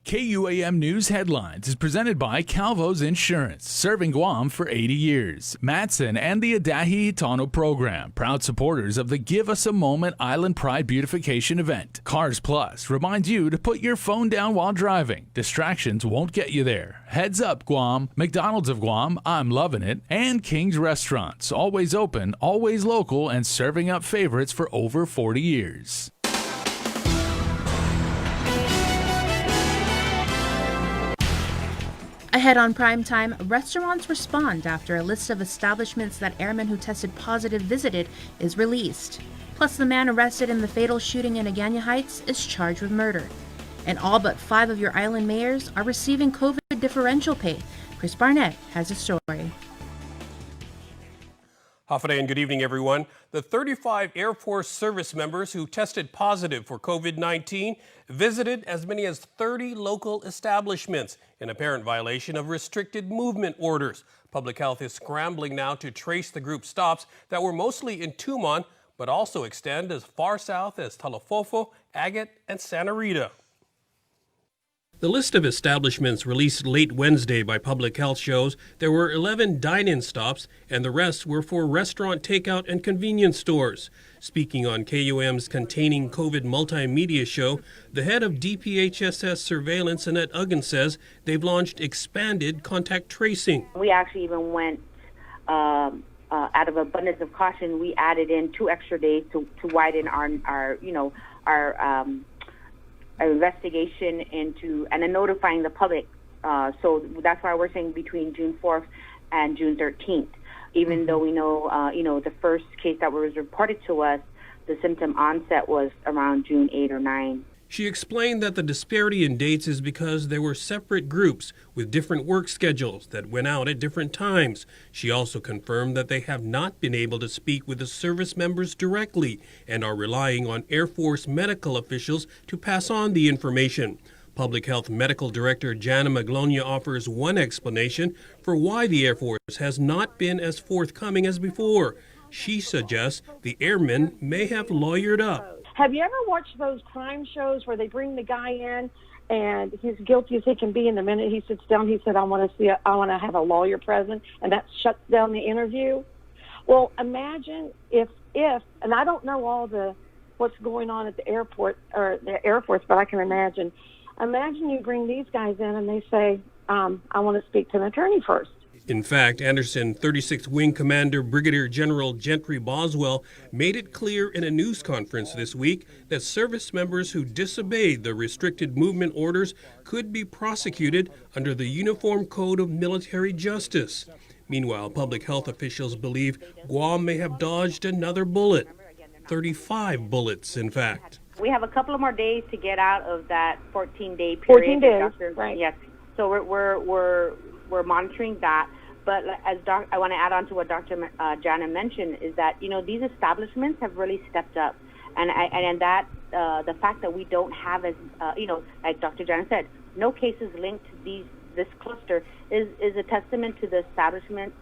KUAM News Headlines is presented by Calvo's Insurance, serving Guam for 80 years. Matson and the Adahi Itano program, proud supporters of the Give Us a Moment Island Pride Beautification event. Cars Plus reminds you to put your phone down while driving. Distractions won't get you there. Heads Up Guam, McDonald's of Guam, I'm loving it, and King's Restaurants, always open, always local, and serving up favorites for over 40 years. Ahead on Primetime, restaurants respond after a list of establishments that airmen who tested positive visited is released. Plus, the man arrested in the fatal shooting in Agana Heights is charged with murder. And all but 5 of your island mayors are receiving COVID differential pay. Chris Barnett has a story. Hafide and good evening, everyone. The 35 Air Force service members who tested positive for COVID-19 visited as many as 30 local establishments in apparent violation of restricted movement orders. Public Health is scrambling now to trace the group stops that were mostly in Tumon, but also extend as far south as Talafofo, Agate, and Santa Rita. The list of establishments released late Wednesday by Public Health shows there were 11 dine-in stops and the rest were for restaurant takeout and convenience stores. Speaking on KUAM's Containing COVID multimedia show, the head of DPHSS Surveillance, Annette Uggan, says they've launched expanded contact tracing. We actually even went, out of abundance of caution, we added in 2 extra days to widen our investigation into and then notifying the public. So that's why we're saying between June 4th and June 13th. Even though we know, the first case that was reported to us, the symptom onset was around June 8 or 9. She explained that the disparity in dates is because there were separate groups with different work schedules that went out at different times. She also confirmed that they have not been able to speak with the service members directly and are relying on Air Force medical officials to pass on the information. Public Health Medical Director Jana Maglonia offers one explanation for why the Air Force has not been as forthcoming as before. She suggests the airmen may have lawyered up. Have you ever watched those crime shows where they bring the guy in and he's guilty as he can be, and the minute he sits down, he said, I want to have a lawyer present, and that shuts down the interview? Well, imagine if, and I don't know what's going on at the airport or the Air Force, but I can imagine you bring these guys in and they say, I want to speak to an attorney first. In fact, Anderson 36th Wing Commander Brigadier General Gentry Boswell made it clear in a news conference this week that service members who disobeyed the restricted movement orders could be prosecuted under the Uniform Code of Military Justice. Meanwhile, public health officials believe Guam may have dodged another bullet. 35 bullets, in fact. We have a couple of more days to get out of that 14-day period. 14 days, right. Yes. So we're monitoring that, but I want to add on to what Dr. Jana mentioned is that these establishments have really stepped up, and that the fact that we don't have as like Dr. Jana said, no cases linked to this cluster is a testament to the establishment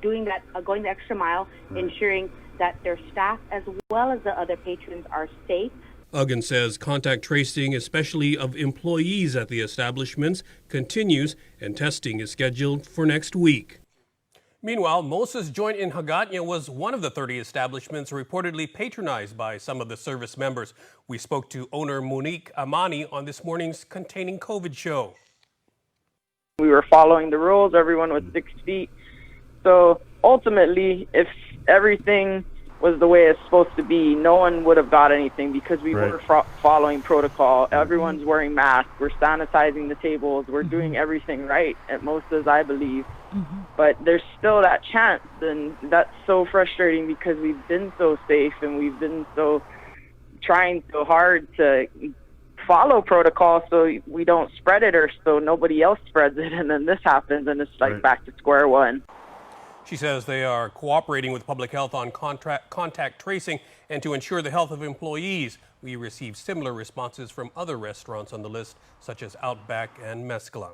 going the extra mile, ensuring that their staff as well as the other patrons are safe. Uggan says contact tracing, especially of employees at the establishments, continues and testing is scheduled for next week. Meanwhile, Moses Joint in Hagåtña was one of the 30 establishments reportedly patronized by some of the service members. We spoke to owner Monique Amani on this morning's Containing COVID show. We were following the rules. Everyone was 6 feet. So ultimately, if everything was the way it's supposed to be, no one would have got anything because we were following protocol. Everyone's wearing masks. We're sanitizing the tables. We're doing everything right at Moses, I believe. But there's still that chance, and that's so frustrating because we've been so safe and we've been trying so hard to follow protocol so we don't spread it or so nobody else spreads it, and then this happens and it's like back to square one. She says they are cooperating with public health on contact tracing and to ensure the health of employees. We received similar responses from other restaurants on the list, such as Outback and Mezcla.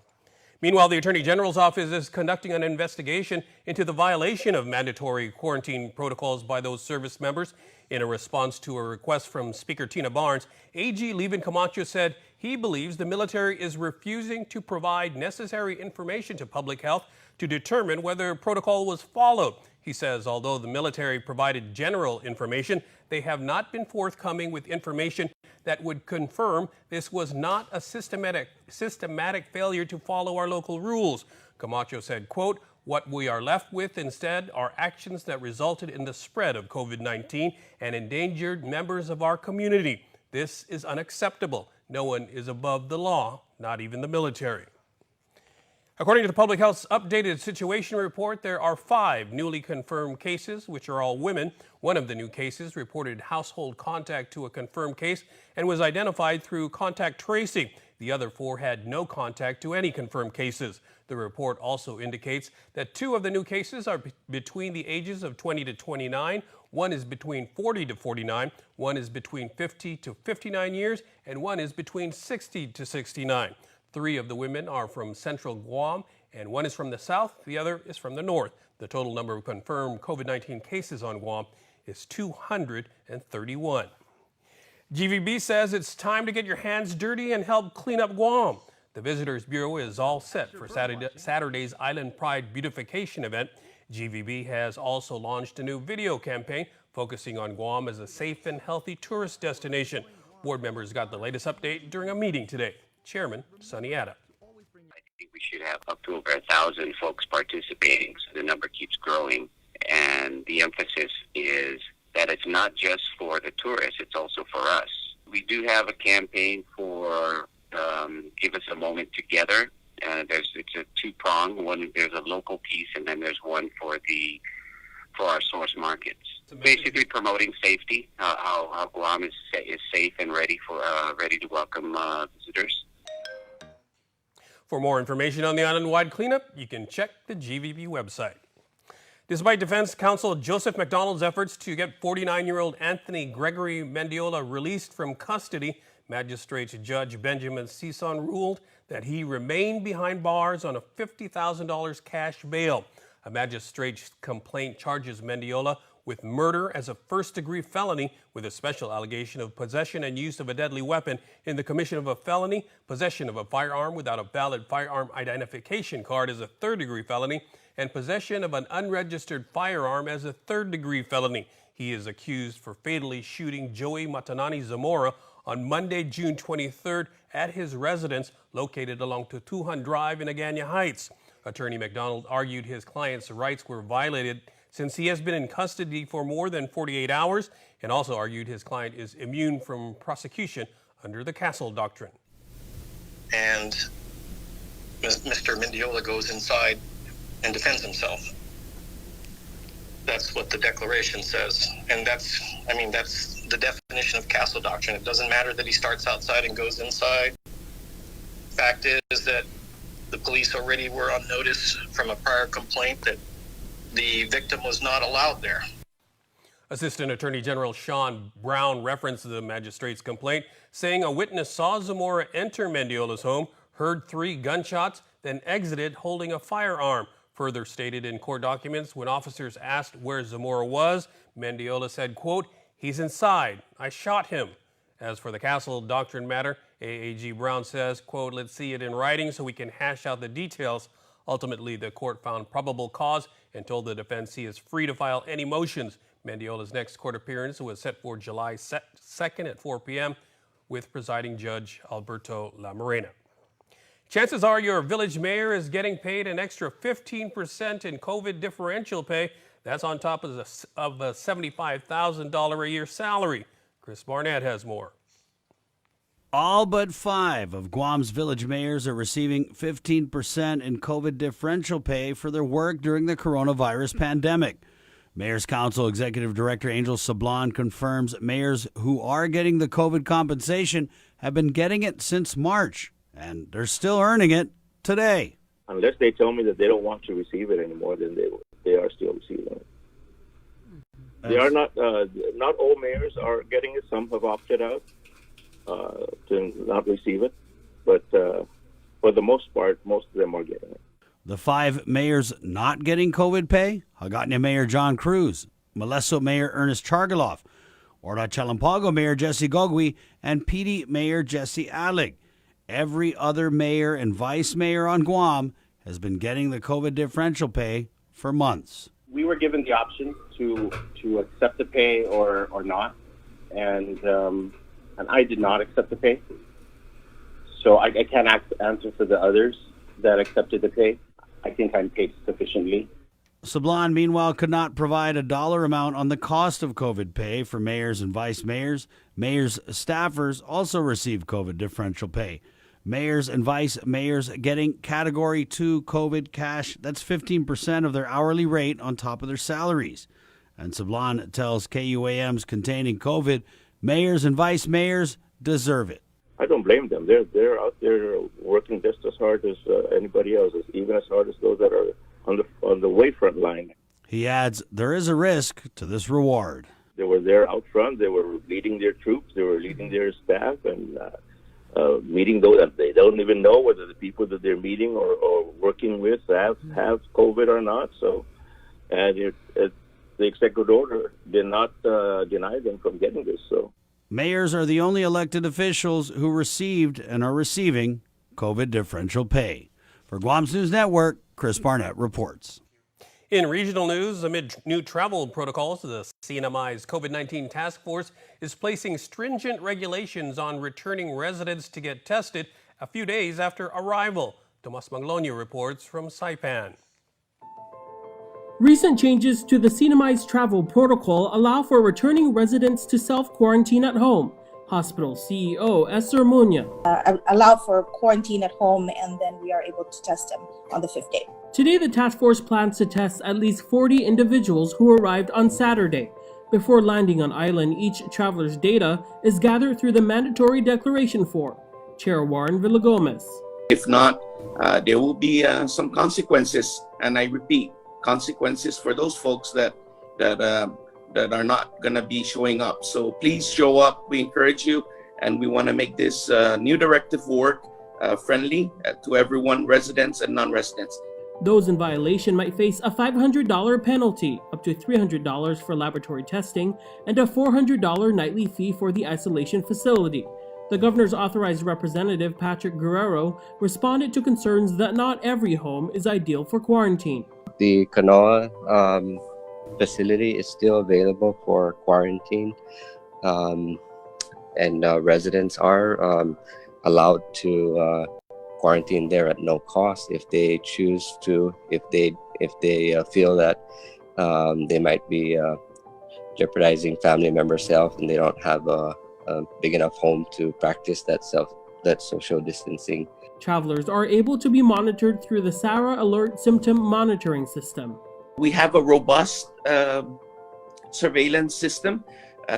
Meanwhile, the Attorney General's office is conducting an investigation into the violation of mandatory quarantine protocols by those service members. In a response to a request from Speaker Tina Barnes, AG Levin Camacho said He believes the military is refusing to provide necessary information to public health to determine whether protocol was followed. He says although the military provided general information, they have not been forthcoming with information that would confirm this was not a systematic failure to follow our local rules. Camacho said, quote, "What we are left with instead are actions that resulted in the spread of COVID-19 and endangered members of our community. This is unacceptable. No one is above the law, not even the military." According to the Public Health's updated situation report, there are 5 newly confirmed cases, which are all women. One of the new cases reported household contact to a confirmed case and was identified through contact tracing. The other 4 had no contact to any confirmed cases. The report also indicates that 2 of the new cases are between the ages of 20 to 29, one is between 40 to 49, one is between 50 to 59 years, and one is between 60 to 69. 3 of the women are from central Guam, and one is from the south, the other is from the north. The total number of confirmed COVID-19 cases on Guam is 231. GVB says it's time to get your hands dirty and help clean up Guam. The Visitors Bureau is all set for Saturday's Island Pride beautification event. GVB has also launched a new video campaign focusing on Guam as a safe and healthy tourist destination. Board members got the latest update during a meeting today. Chairman Sonny Atta. I think we should have up to over 1,000 folks participating, so the number keeps growing. And the emphasis is that it's not just for the tourists, it's also for us. We do have a campaign for Give Us a Moment Together. It's a 2-prong. One, there's a local piece, and then there's one for our source markets. Basically promoting safety, how Guam is safe and ready to welcome visitors. For more information on the island-wide cleanup, you can check the GVB website. Despite Defense Counsel Joseph McDonald's efforts to get 49-year-old Anthony Gregory Mendiola released from custody, Magistrate Judge Benjamin Sison ruled that he remained behind bars on a $50,000 cash bail. A magistrate's complaint charges Mendiola with murder as a first-degree felony with a special allegation of possession and use of a deadly weapon in the commission of a felony, possession of a firearm without a valid firearm identification card as a third-degree felony, and possession of an unregistered firearm as a third-degree felony. He is accused for fatally shooting Joey Matanani Zamora on Monday, June 23rd at his residence located along Tutuhan Drive in Agana Heights. Attorney McDonald argued his client's rights were violated since he has been in custody for more than 48 hours, and also argued his client is immune from prosecution under the Castle Doctrine. And Mr. Mendiola goes inside and defends himself. That's what the declaration says. And that's the definition of Castle Doctrine. It doesn't matter that he starts outside and goes inside. Fact is that the police already were on notice from a prior complaint that the victim was not allowed there. Assistant Attorney General Sean Brown referenced the magistrate's complaint, saying a witness saw Zamora enter Mendiola's home, heard 3 gunshots, then exited holding a firearm. Further stated in court documents, when officers asked where Zamora was, Mendiola said, quote, "He's inside. I shot him." As for the Castle Doctrine matter, AAG Brown says, quote, "Let's see it in writing so we can hash out the details." Ultimately, the court found probable cause and told the defense he is free to file any motions. Mendiola's next court appearance was set for July 2nd at 4 p.m. with presiding judge Alberto La Morena. Chances are your village mayor is getting paid an extra 15% in COVID differential pay. That's on top of a $75,000 a year salary. Chris Barnett has more. All but 5 of Guam's village mayors are receiving 15% in COVID differential pay for their work during the coronavirus pandemic. Mayor's Council Executive Director Angel Sablon confirms mayors who are getting the COVID compensation have been getting it since March, and they're still earning it today. Unless they tell me that they don't want to receive it anymore, then they are still receiving it. They are not all mayors are getting it. Some have opted out to not receive it, but for the most part, most of them are getting it. The 5 mayors not getting COVID pay: Hagana Mayor John Cruz, Moleso Mayor Ernest Chargaloff, Orla Chalampago Mayor Jesse Gogui, and PD Mayor Jesse Alec. Every other mayor and vice mayor on Guam has been getting the COVID differential pay for months. We were given the option to accept the pay or not, and I did not accept the pay. So I can't answer for the others that accepted the pay. I think I'm paid sufficiently. Sablan, meanwhile, could not provide a dollar amount on the cost of COVID pay for mayors and vice mayors. Mayors' staffers also receive COVID differential pay. Mayors and vice mayors getting Category 2 COVID cash, that's 15% of their hourly rate on top of their salaries. And Sablan tells KUAM's Containing COVID, mayors and vice mayors deserve it. I don't blame them. They're out there working just as hard as anybody else, even as hard as those that are on the wayfront line. He adds there is a risk to this reward. They were there out front. They were leading their troops. They were leading their staff and meeting those that they don't even know whether the people that they're meeting or working with have COVID or not. So, and the executive order did not deny them from getting this. So, mayors are the only elected officials who received and are receiving COVID differential pay. For Guam's News Network, Chris Barnett reports. In regional news, amid new travel protocols, the CNMI's COVID-19 task force is placing stringent regulations on returning residents to get tested a few days after arrival. Tomas Manglonio reports from Saipan. Recent changes to the CNMI's travel protocol allow for returning residents to self-quarantine at home. Hospital CEO Esther Munya. Allow for quarantine at home, and then we are able to test them on the 5th day. Today, the task force plans to test at least 40 individuals who arrived on Saturday. Before landing on island, each traveler's data is gathered through the mandatory declaration form. Chair Warren Villagomez. If not, there will be some consequences, and I repeat, consequences for those folks that are not going to be showing up. So please show up. We encourage you, and we want to make this new directive work friendly to everyone, residents and non-residents. Those in violation might face a $500 penalty, up to $300 for laboratory testing, and a $400 nightly fee for the isolation facility. The governor's authorized representative, Patrick Guerrero, responded to concerns that not every home is ideal for quarantine. The Kanoa facility is still available for quarantine, and residents are allowed to quarantine there at no cost if they choose to, if they feel that they might be jeopardizing family member's health and they don't have a big enough home to practice that social distancing. Travelers are able to be monitored through the SARA Alert Symptom Monitoring System. We have a robust surveillance system,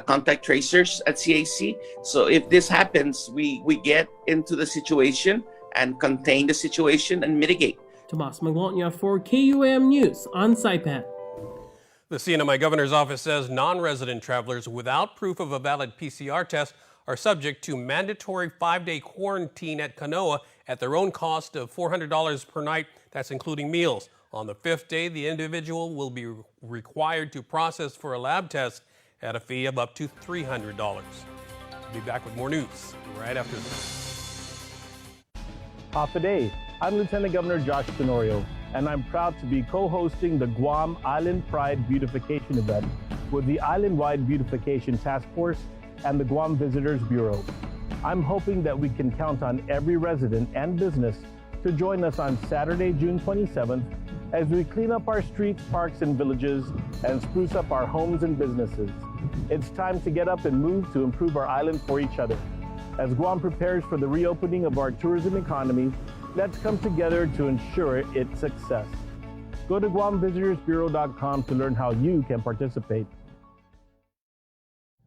contact tracers at CAC. So if this happens, we get into the situation and contain the situation and mitigate. Tomas Manglonio for KUAM News on Saipan. The CNMI governor's office says non-resident travelers without proof of a valid PCR test are subject to mandatory 5-day quarantine at Kanoa at their own cost of $400 per night. That's including meals. On the 5th day, the individual will be required to process for a lab test at a fee of up to $300. We'll be back with more news right after this. Today, I'm Lieutenant Governor Josh Tenorio, and I'm proud to be co-hosting the Guam Island Pride Beautification event with the Island-wide Beautification Task Force and the Guam Visitors Bureau. I'm hoping that we can count on every resident and business to join us on Saturday, June 27th, as we clean up our streets, parks, and villages and spruce up our homes and businesses. It's time to get up and move to improve our island for each other. As Guam prepares for the reopening of our tourism economy, let's come together to ensure its success. Go to GuamVisitorsBureau.com to learn how you can participate.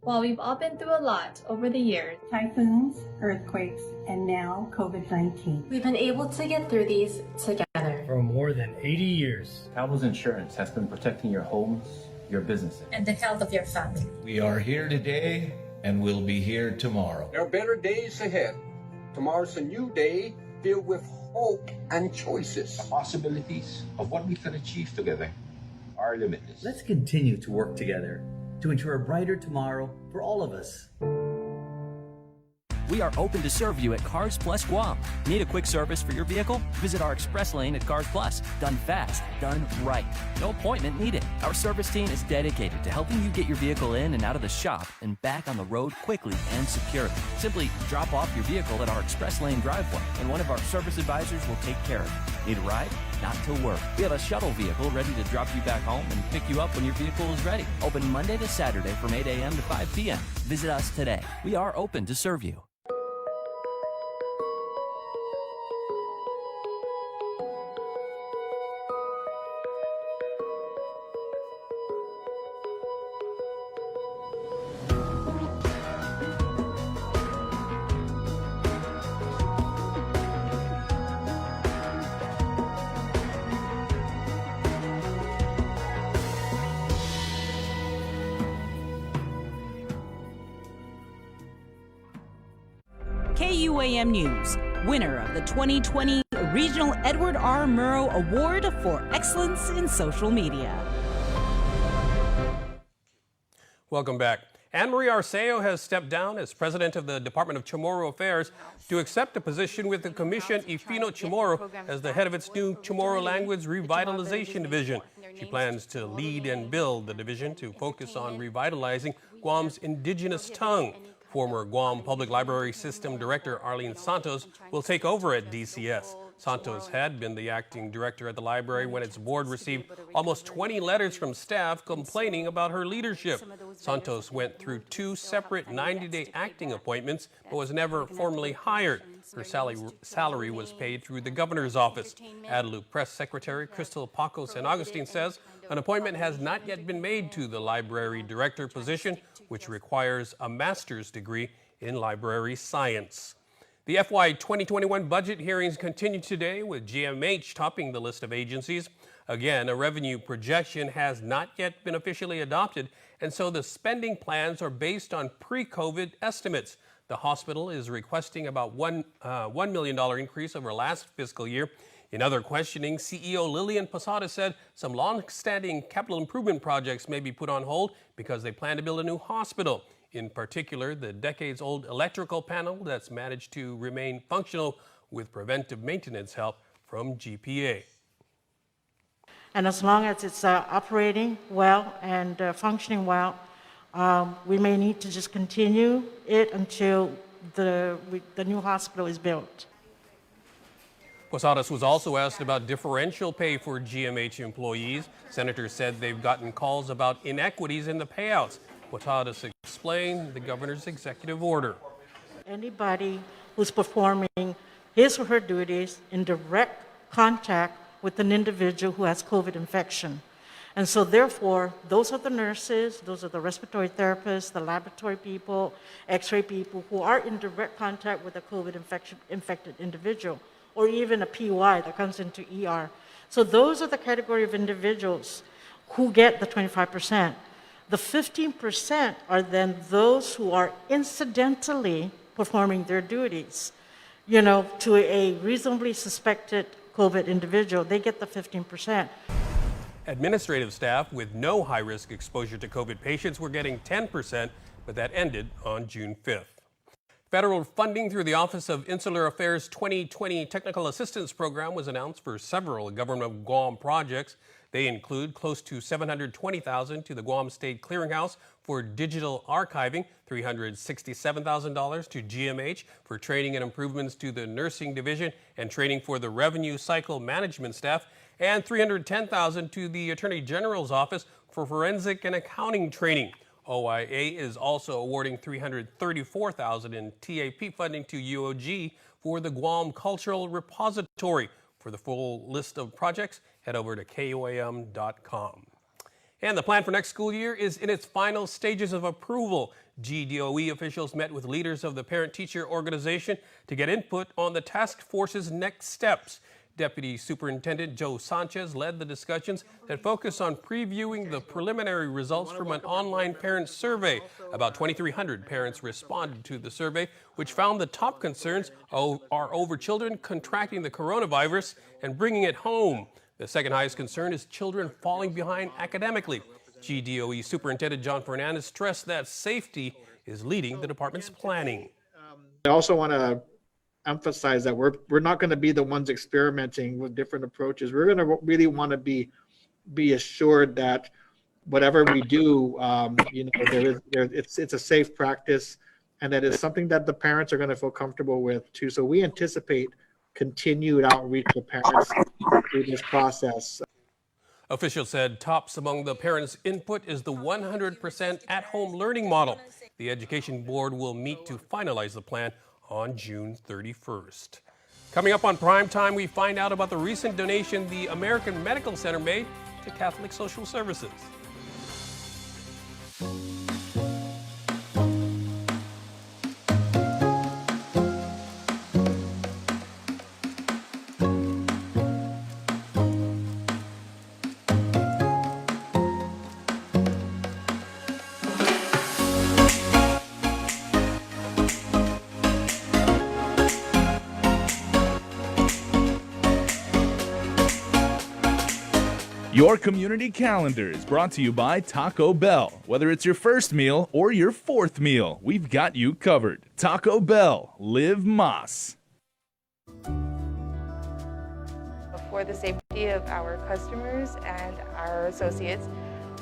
While we've all been through a lot over the years, typhoons, earthquakes, and now COVID-19, we've been able to get through these together. For more than 80 years, Travelers Insurance has been protecting your homes, your businesses, and the health of your family. We are here today and we'll be here tomorrow. There are better days ahead. Tomorrow's a new day filled with hope and choices. The possibilities of what we can achieve together are limitless. Let's continue to work together to ensure a brighter tomorrow for all of us. We are open to serve you at Cars Plus Guam. Need a quick service for your vehicle? Visit our express lane at Cars Plus. Done fast, done right. No appointment needed. Our service team is dedicated to helping you get your vehicle in and out of the shop and back on the road quickly and securely. Simply drop off your vehicle at our express lane driveway, and one of our service advisors will take care of it. Need a ride? Not to worry. We have a shuttle vehicle ready to drop you back home and pick you up when your vehicle is ready. Open Monday to Saturday from 8 a.m. to 5 p.m. Visit us today. We are open to serve you. KUAM News, winner of the 2020 Regional Edward R. Murrow Award for Excellence in Social Media. Welcome back. Anne Marie Arceo has stepped down as president of the Department of Chamorro Affairs to accept a position with the Commission Ifino Chamorro as the head of its new Chamorro Language Revitalization Division. She plans to lead and build the division to focus on revitalizing Guam's indigenous tongue. Former Guam Public Library System Director Arlene Santos will take over at DCS. Santos had been the acting director at the library when its board received almost 20 letters from staff complaining about her leadership. Santos went through 2 separate 90-day acting appointments but was never formally hired. Her salary was paid through the governor's office. Adelup Press Secretary Crystal Paco San Agustin says an appointment has not yet been made to the library director position, which requires a master's degree in library science. The FY 2021 budget hearings continue today, with GMH topping the list of agencies. Again, a revenue projection has not yet been officially adopted, and so the spending plans are based on pre-COVID estimates. The hospital is requesting about $1 million increase over last fiscal year. In other questioning, CEO Lillian Posada said some long-standing capital improvement projects may be put on hold because they plan to build a new hospital. In particular, the decades-old electrical panel that's managed to remain functional with preventive maintenance help from GPA. And as long as it's operating well and functioning well, we may need to just continue it until the new hospital is built. Posadas was also asked about differential pay for GMH employees. Senators said they've gotten calls about inequities in the payouts. Posadas explained the governor's executive order. Anybody who's performing his or her duties in direct contact with an individual who has COVID infection. And so therefore, those are the nurses, those are the respiratory therapists, the laboratory people, x-ray people who are in direct contact with a COVID infected individual, or even a PY that comes into ER. So those are the category of individuals who get the 25%. The 15% are then those who are incidentally performing their duties, to a reasonably suspected COVID individual. They get the 15%. Administrative staff with no high-risk exposure to COVID patients were getting 10%, but that ended on June 5th. Federal funding through the Office of Insular Affairs 2020 Technical Assistance Program was announced for several Government of Guam projects. They include close to $720,000 to the Guam State Clearinghouse for digital archiving, $367,000 to GMH for training and improvements to the nursing division and training for the revenue cycle management staff, and $310,000 to the Attorney General's office for forensic and accounting training. OIA is also awarding $334,000 in TAP funding to UOG for the Guam Cultural Repository. For the full list of projects, head over to KUAM.com. And the plan for next school year is in its final stages of approval. GDOE officials met with leaders of the parent-teacher organization to get input on the task force's next steps. Deputy Superintendent Joe Sanchez led the discussions that focus on previewing the preliminary results from an online parent survey. About 2,300 parents responded to the survey, which found the top concerns are over children contracting the coronavirus and bringing it home. The second highest concern is children falling behind academically. GDOE Superintendent John Fernandez stressed that safety is leading the department's planning. I also want to emphasize that we're not going to be the ones experimenting with different approaches. We're going to really want to be assured that whatever we do, it's a safe practice, and that it's something that the parents are going to feel comfortable with too. So we anticipate continued outreach to parents through this process. Officials said tops among the parents' input is the 100% at-home learning model. The Education Board will meet to finalize the plan on June 31st. Coming up on Prime Time, we find out about the recent donation the American Medical Center made to Catholic Social Services. Your community calendar is brought to you by Taco Bell. Whether it's your first meal or your fourth meal, we've got you covered. Taco Bell, live Más. For the safety of our customers and our associates,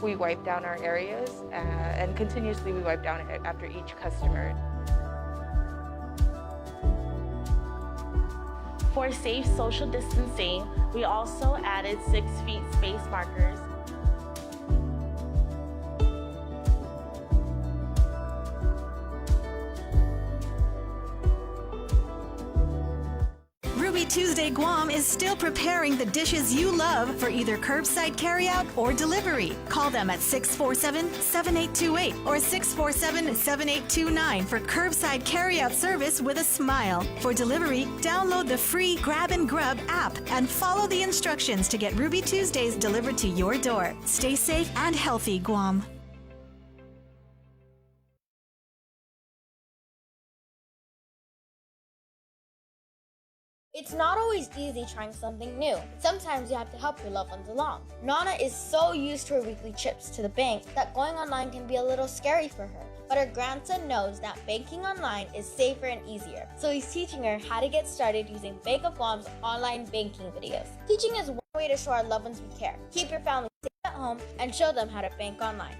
we wipe down our areas and continuously we wipe down after each customer. For safe social distancing, we also added 6 feet space markers. Ruby Tuesday Guam is still preparing the dishes you love for either curbside carryout or delivery. Call them at 647-7828 or 647-7829 for curbside carryout service with a smile. For delivery, download the free Grab and Grub app and follow the instructions to get Ruby Tuesdays delivered to your door. Stay safe and healthy, Guam. It's not always easy trying something new. Sometimes you have to help your loved ones along. Nana is so used to her weekly trips to the bank that going online can be a little scary for her. But her grandson knows that banking online is safer and easier. So he's teaching her how to get started using Bank of Guam's online banking videos. Teaching is one way to show our loved ones we care. Keep your family safe at home and show them how to bank online.